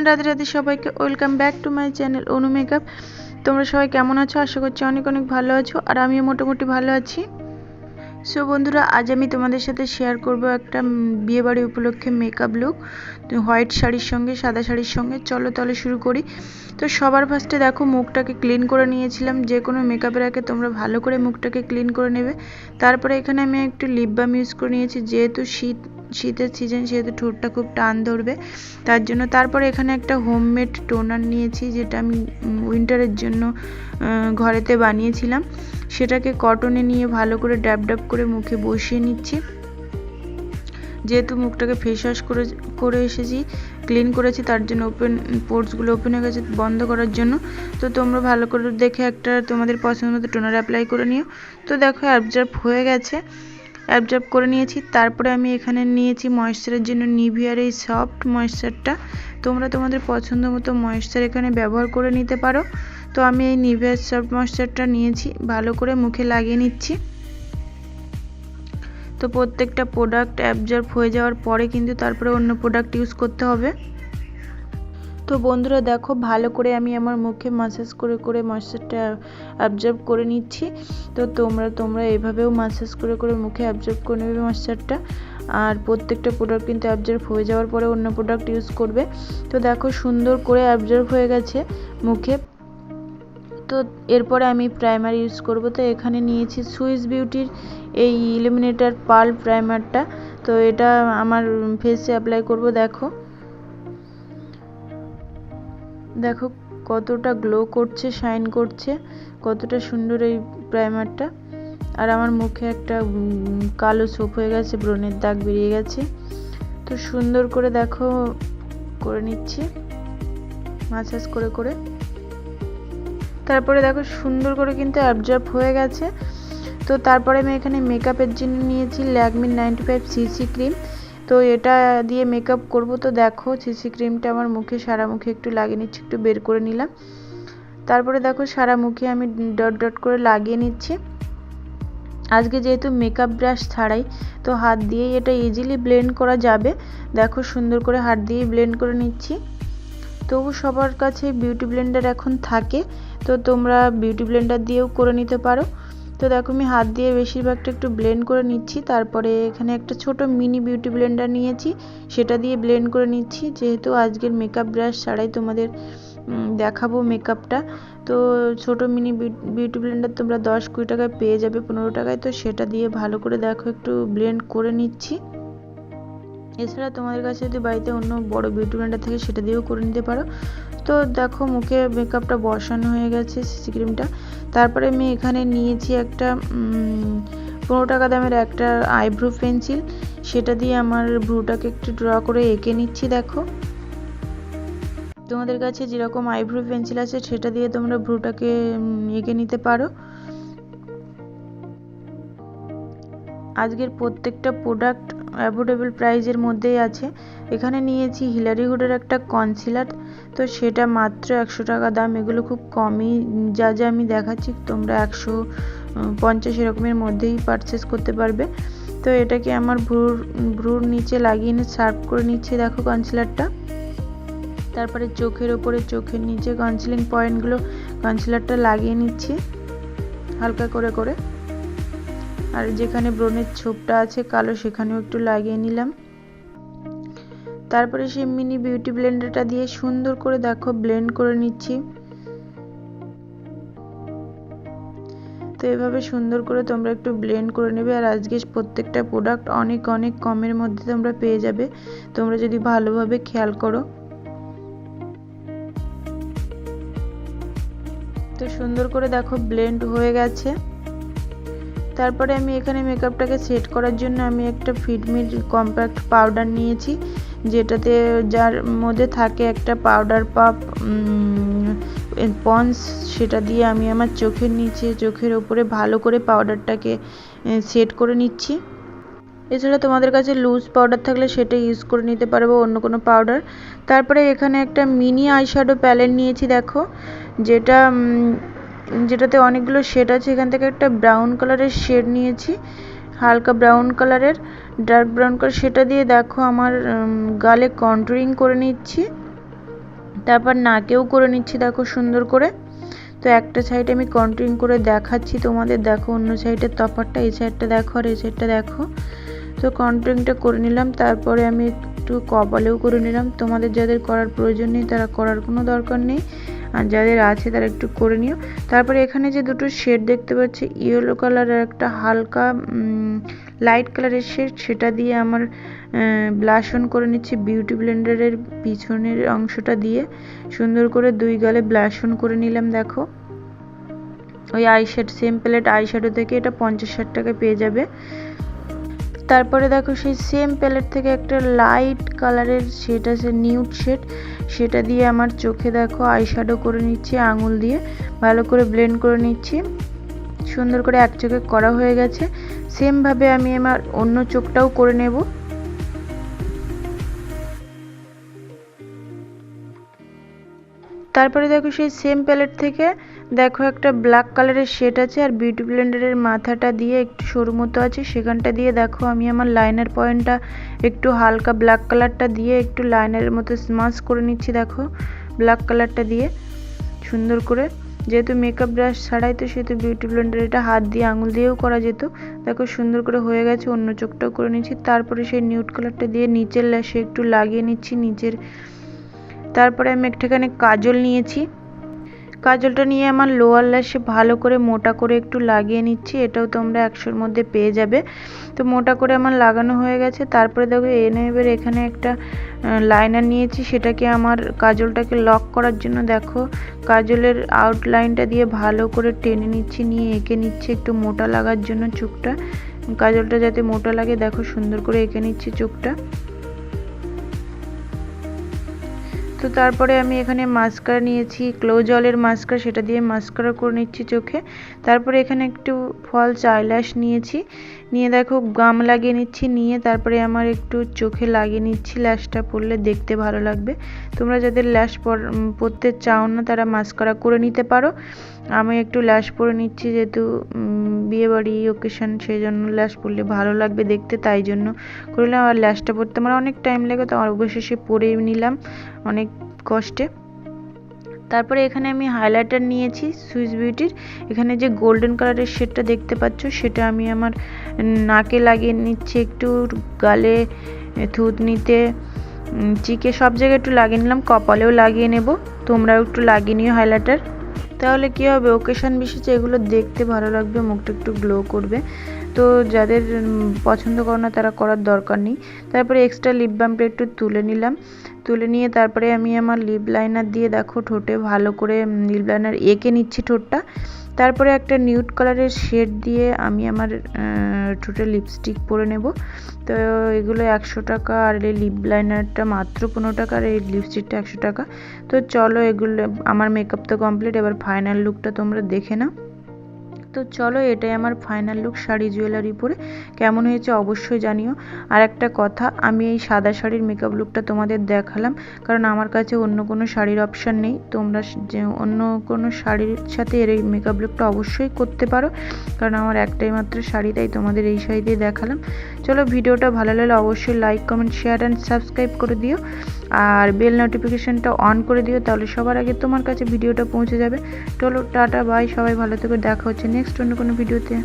রাধে রাধে সবাইকে welcome back to my channel Anu makeup. তোমরা সবাই কেমন আছো? আশা করছি অনেক অনেক ভালো আছো, আর আমিও মোটামুটি ভালো আছি। সো বন্ধুরা, আজ আমি তোমাদের সাথে শেয়ার করব একটা বিয়েবাড়ি উপলক্ষে মেকআপ লুক, হোয়াইট শাড়ির সঙ্গে সাদা শাড়ির সঙ্গে। চলো তাহলে শুরু করি। তো সবার ফার্স্টে দেখো মুখটাকে ক্লিন করে নিয়েছিলাম। যে কোনো মেকআপের আগে তোমরা ভালো করে মুখটাকে ক্লিন করে নেবে। তারপরে এখানে আমি একটু লিপ বাম ইউজ করে নিয়েছি, যেহেতু শীতের সিজন, সেহেতু ঠোঁটটা খুব টান ধরবে তার জন্য। তারপরে এখানে একটা হোমমেড টোনার নিয়েছি, যেটা আমি উইন্টারের জন্য ঘরেতে বানিয়েছিলাম। সেটাকে কটনে নিয়ে ভালো করে ড্যাব ড্যাব করে মুখে বসিয়ে নিচ্ছি। যেহেতু মুখটাকে ফেস ওয়াশ করে এসেছি, ক্লিন করেছি, তার জন্য পোর্সগুলো ওপেন হয়ে গেছে, বন্ধ করার জন্য। তো তোমরা ভালো করে দেখে একটা তোমাদের পছন্দ মতো টোনার অ্যাপ্লাই করে নিও। তো দেখো অ্যাবজর্ব হয়ে গেছে, অ্যাবজর্ব করে নিয়েছি। তারপরে আমি এখানে নিয়েছি ময়েশ্চারের জন্য নিভিয়ার এই সফট ময়েশ্চারটা। তোমরা তোমাদের পছন্দ মতো ময়েশ্চার এখানে ব্যবহার করে নিতে পারো। তো আমি এই নিভিয়ার সফট ময়েশ্চারটা নিয়েছি, ভালো করে মুখে লাগিয়ে নিচ্ছি। তো প্রত্যেকটা প্রোডাক্ট অ্যাবজর্ব হয়ে যাওয়ার পরে কিন্তু তারপরে অন্য প্রোডাক্ট ইউজ করতে হবে। তো বন্ধুরা দেখো, ভালো করে আমি আমার মুখে ম্যাসাজ করে করে ময়েশ্চারটা অ্যাবজর্ব করে নিচ্ছি। তো তোমরা এভাবেও ম্যাসাজ করে করে মুখে অ্যাবজর্ব করে নেবে ময়েশ্চারটা। আর প্রত্যেকটা প্রোডাক্ট কিন্তু অ্যাবজর্ব হয়ে যাওয়ার পরে অন্য প্রোডাক্ট ইউজ করবে। তো দেখো সুন্দর করে অ্যাবজর্ব হয়ে গেছে মুখে। তো এরপরে আমি প্রাইমার ইউজ করব। তো এখানে নিয়েছি সুইস বিউটির এই ইলুমিনেটার পার্ল প্রাইমারটা। তো এটা আমার ফেসে অ্যাপ্লাই করব। দেখো কতটা গ্লো করছে, শাইন করছে, কতটা সুন্দর এই প্রাইমারটা। আর আমার মুখে একটা কালো ছোপ হয়ে গেছে, ব্রণের দাগ বেরিয়ে গেছে। তো সুন্দর করে দেখো করে নিচ্ছি ম্যাসাজ করে করে। তারপরে দেখো সুন্দর করে কিন্তু অ্যাবজর্ব হয়ে গেছে। তো তারপরে আমি এখানে মেকআপের জন্য নিয়েছি ল্যাকমির 95 সিসি ক্রিম। তো এটা দিয়ে মেকআপ করব। তো দেখো সিসি ক্রিমটা আমার মুখে, সারা মুখে একটু লাগিয়ে নিচ্ছি, একটু বের করে নিলাম। তারপরে দেখো সারা মুখে আমি ডট ডট করে লাগিয়ে নিচ্ছি। আজকে যেহেতু মেকআপ ব্রাশ ছাড়াই, তো হাত দিয়েই এটা ইজিলি ব্লেন্ড করা যাবে। দেখো সুন্দর করে হাত দিয়েই ব্লেন্ড করে নিচ্ছি। তবু সবার কাছে বিউটি ব্লেন্ডার এখন থাকে, তো তোমরা বিউটি ব্লেন্ডার দিয়েও করে নিতে পারো। তো দেখো আমি হাত দিয়ে বেশিরভাগটা একটু ব্লেন্ড করে নিচ্ছি। তারপরে এখানে একটা ছোট মিনি বিউটি ব্লেন্ডার নিয়েছি, সেটা দিয়ে ব্লেন্ড করে নিচ্ছি। যেহেতু আজকের মেকআপ ব্রাশ ছাড়াই তোমাদের দেখাবো মেকআপটা, তো ছোট মিনি বিউটি ব্লেন্ডার তোমরা 10-20 টাকায় পেয়ে যাবে, 15 টাকায়। তো সেটা দিয়ে ভালো করে দেখো একটু ব্লেন্ড করে নিচ্ছি। এছাড়া তোমাদের কাছে যদি বাড়িতে অন্য বড় বিউটি ব্লেন্ডার থাকে, সেটা দিয়েও করে নিতে পারো। তো দেখো মুখে মেকআপটা বসানো হয়ে গেছে সিসি ক্রিমটা। তারপরে আমি এখানে নিয়েছি একটা 15 টাকা দামের একটা আইব্রো পেন্সিল। সেটা দিয়ে আমার ভ্রুটাকে একটু ড্র করে এঁকে নিচ্ছি। দেখো তোমাদের কাছে যেরকম আইব্রো পেন্সিল আছে, সেটা দিয়ে তোমরা ভ্রুটাকে এঁকে নিতে পারো। আজকের প্রত্যেকটা প্রোডাক্ট অ্যাফোর্ডেবল প্রাইজের মধ্যেই আছে। এখানে নিয়েছি হিলারি হুডের একটা কনসিলার। তো সেটা মাত্র 100 টাকা দাম। এগুলো খুব কমই, যা যা আমি দেখাচ্ছি তোমরা 150 এরকমের মধ্যেই পারচেস করতে পারবে। তো এটাকে আমার ভ্রুর নিচে লাগিয়ে নিয়ে সার্ভ করে নিচ্ছি। দেখো কনসিলারটা। তারপরে চোখের ওপরে, চোখের নিচে কনসিলিং পয়েন্টগুলো কনসিলারটা লাগিয়ে নিচ্ছি হালকা করে করে। আর যেখানে ব্রণের ছোপটা আছে কালো, সেখানেও একটু লাগিয়ে নিলাম। তারপরে সেই মিনি বিউটি ব্লেন্ডারটা দিয়ে সুন্দর করে দেখো ব্লেন্ড করে নিচ্ছি। তো এভাবে সুন্দর করে তোমরা একটু ব্লেন্ড করে নেবে। আর আজকে প্রত্যেকটা প্রোডাক্ট অনেক অনেক কমের মধ্যে তোমরা পেয়ে যাবে, তোমরা যদি ভালোভাবে খেয়াল করো। তো সুন্দর করে দেখো ব্লেন্ড হয়ে গেছে। তারপরে আমি এখানে মেকআপটাকে সেট করার জন্য আমি একটা ফিটমির কম্প্যাক্ট পাউডার নিয়েছি, যেটাতে যার মধ্যে থাকে একটা পাউডার পাপ পন্স। সেটা দিয়ে আমি আমার চোখের নিচে, চোখের ওপরে ভালো করে পাউডারটাকে সেট করে নিচ্ছি। এছাড়া তোমাদের কাছে লুজ পাউডার থাকলে সেটা ইউজ করে নিতে পারবো, অন্য কোনো পাউডার। তারপরে এখানে একটা মিনি আইশ্যাডো প্যালেট নিয়েছি। দেখো যেটাতে অনেকগুলো শেড আছে। এখান থেকে একটা ব্রাউন কালারের শেড নিয়েছি, হালকা ব্রাউন কালারের, ডার্ক ব্রাউন কালার। সেটা দিয়ে দেখো আমার গালে কন্ট্যুরিং করে নিচ্ছি। তারপর নাকেও করে নিচ্ছি দেখো সুন্দর করে। তো একটা সাইড আমি কন্টিনিউ করে দেখাচ্ছি তোমাদের, দেখো অন্য সাইডের তফাৎটা, এই সাইডটা দেখো আর এই সাইডটা দেখো। তো কন্টিনিউটা করে নিলাম, তারপরে আমি একটু কপালেও করে নিলাম। তোমাদের যাদের করার প্রয়োজন নেই তারা করার কোনো দরকার নেই, আর যাদের আছে তারা একটু করে নিও। তারপরে এখানে যে দুটো শেড দেখতে পাচ্ছি, ইয়েলো কালার আর একটা হালকা লাইট কালারের শেড, সেটা দিয়ে আমার ব্লাশ অন করে নিচ্ছি বিউটি ব্লেন্ডারের পিছনের অংশটা দিয়ে সুন্দর করে দুই গালে ব্লাশ অন করে নিলাম। দেখো ওই আইশ্যাডো সেম প্যালেট আইশ্যাডো থেকে এটা 50-60 টাকায় পেয়ে যাবে। তারপরে দেখো সেই সেম প্যালেট থেকে একটা লাইট কালারের শেড আছে, নিউড শেড, সেটা দিয়ে আমার চোখে দেখো আইশ্যাডো করে নিচ্ছি, আঙুল দিয়ে ভালো করে ব্লেন্ড করে নিচ্ছি। সুন্দর করে এক চোখে করা হয়ে গেছে। সেমভাবে আমি আমার অন্য চোখটাও করে নেব। তারপরে দেখো সেই সেম প্যালেট থেকে দেখো একটা ব্ল্যাক কালারের শেড আছে, আর বিউটি ব্লেন্ডারের মাথাটা দিয়ে একটু সরু মতো আছে, সেখানটা দিয়ে দেখো আমি আমার লাইনার পয়েন্টটা একটু হালকা ব্ল্যাক কালারটা দিয়ে একটু লাইনারের মতো স্মাশ করে নিচ্ছি। দেখো ব্ল্যাক কালারটা দিয়ে সুন্দর করে, যেহেতু মেকআপ ব্রাশ ছাড়াই তো সেহেতু বিউটি ব্লেন্ডার এটা হাত দিয়ে আঙুল দিয়েও করা যেত। দেখো সুন্দর করে হয়ে গেছে, অন্য চোখটাও করে নিচ্ছি। তারপরে সেই নিউড কালারটা দিয়ে নিচের ল্যাশে একটু লাগিয়ে নিচ্ছি নিচের। তারপরে আমি একটুখানি কাজল নিয়েছি, কাজলটা নিয়ে আমার লোয়ার ল্যাশে ভালো করে মোটা করে একটু লাগিয়ে নিচ্ছি। এটাও তোমরা 100-র মধ্যে পেয়ে যাবে। তো মোটা করে আমার লাগানো হয়ে গেছে। তারপরে দেখো এবার এখানে একটা লাইনার নিয়েছি, সেটাকে আমার কাজলটাকে লক করার জন্য দেখো কাজলের আউটলাইনটা দিয়ে ভালো করে টেনে নিচ্ছি, নিয়ে এঁকে নিচ্ছি একটু মোটা লাগার জন্য চোখটা, কাজলটা যাতে মোটা লাগে। দেখো সুন্দর করে এঁকে নিচ্ছি চোখটা। তো তারপরে আমি এখানে মাস্কারা নিয়েছি, ক্লোজলের মাস্কারা, সেটা দিয়ে মাস্কারা করে নিচ্ছি চোখে। তারপরে এখানে একটু ফলস আইল্যাশ নিয়েছি, নিয়ে দেখো গাম লাগিয়ে নিচ্ছি, নিয়ে তারপরে আমার একটু চোখে লাগিয়ে নিচ্ছি। ল্যাশটা পরলে দেখতে ভালো লাগবে। তোমরা যাদের ল্যাশ পরতে চাও না তারা মাস্কারা করে নিতে পারো। আমি একটু ল্যাশ পরে নিচ্ছি, যেহেতু বিয়েবাড়ি ওকেশন, সেই জন্য ল্যাশ পরলে ভালো লাগবে দেখতে, তাই জন্য করলাম। আর ল্যাশটা পরতে আমার অনেক টাইম লাগে, তো অবশেষে পরেই নিলাম অনেক কষ্টে। তারপরে এখানে আমি হাইলাইটার নিয়েছি সুইস বিউটির, এখানে যে গোল্ডেন কালারের শেডটা দেখতে পাচ্ছ সেটা আমি আমার নাকে লাগিয়ে নিচ্ছি, একটু গালে, থুতনিতে, চিকে সব জায়গায় একটু লাগিয়ে নিলাম, কপালেও লাগিয়ে নেব। তোমরাও একটু লাগিয়ে নিও হাইলাইটার, তাহলে কী হবে ওকেশন বিশেষে এগুলো দেখতে ভালো লাগবে, মুখটা একটু গ্লো করবে। তো যাদের পছন্দ করো না তারা করার দরকার নেই। তারপরে এক্সট্রা লিপ বামটা একটু তুলে নিলাম, তুলে নিয়ে তারপরে আমি আমার লিপ লাইনার দিয়ে দেখো ঠোঁটে ভালো করে লিপ লাইনার এঁকে নিচ্ছি ঠোঁটটা। তারপরে একটা নিউড কালারের শেড দিয়ে আমি আমার ঠোঁটে লিপস্টিক পরে নেব। তো এগুলো 100 টাকা, আর এই লিপ লাইনারটা মাত্র 15 টাকা, আর এই লিপস্টিকটা 100 টাকা। তো চলো এগুলো আমার মেকআপ তো কমপ্লিট, এবার ফাইনাল লুকটা তোমরা দেখে নাও। তো চলো এটাই আমার ফাইনাল লুক শাড়ি জুয়েলারি পরে। কেমন হয়েছে অবশ্যই জানিও। আর একটা কথা, আমি এই সাদা শাড়ির মেকআপ লুকটা তোমাদের দেখালাম কারণ আমার কাছে অন্য কোনো শাড়ির অপশান নেই। তোমরা যে অন্য কোনো শাড়ির সাথে এর এই মেকআপ লুকটা অবশ্যই করতে পারো, কারণ আমার একটাই মাত্র শাড়ি, তাই তোমাদের এই শাড়ি দিয়ে দেখালাম। চলো ভিডিওটা ভালো লাগলে অবশ্যই like, comment, share and subscribe করে দিও, আর বেল নোটিফিকেশানটা অন করে দিও, তাহলে সবার আগে তোমার কাছে ভিডিওটা পৌঁছে যাবে। চলো টাটা বাই, সবাই ভালো থেকো, দেখা হচ্ছে নেক্সট অন্য কোনো ভিডিওতে।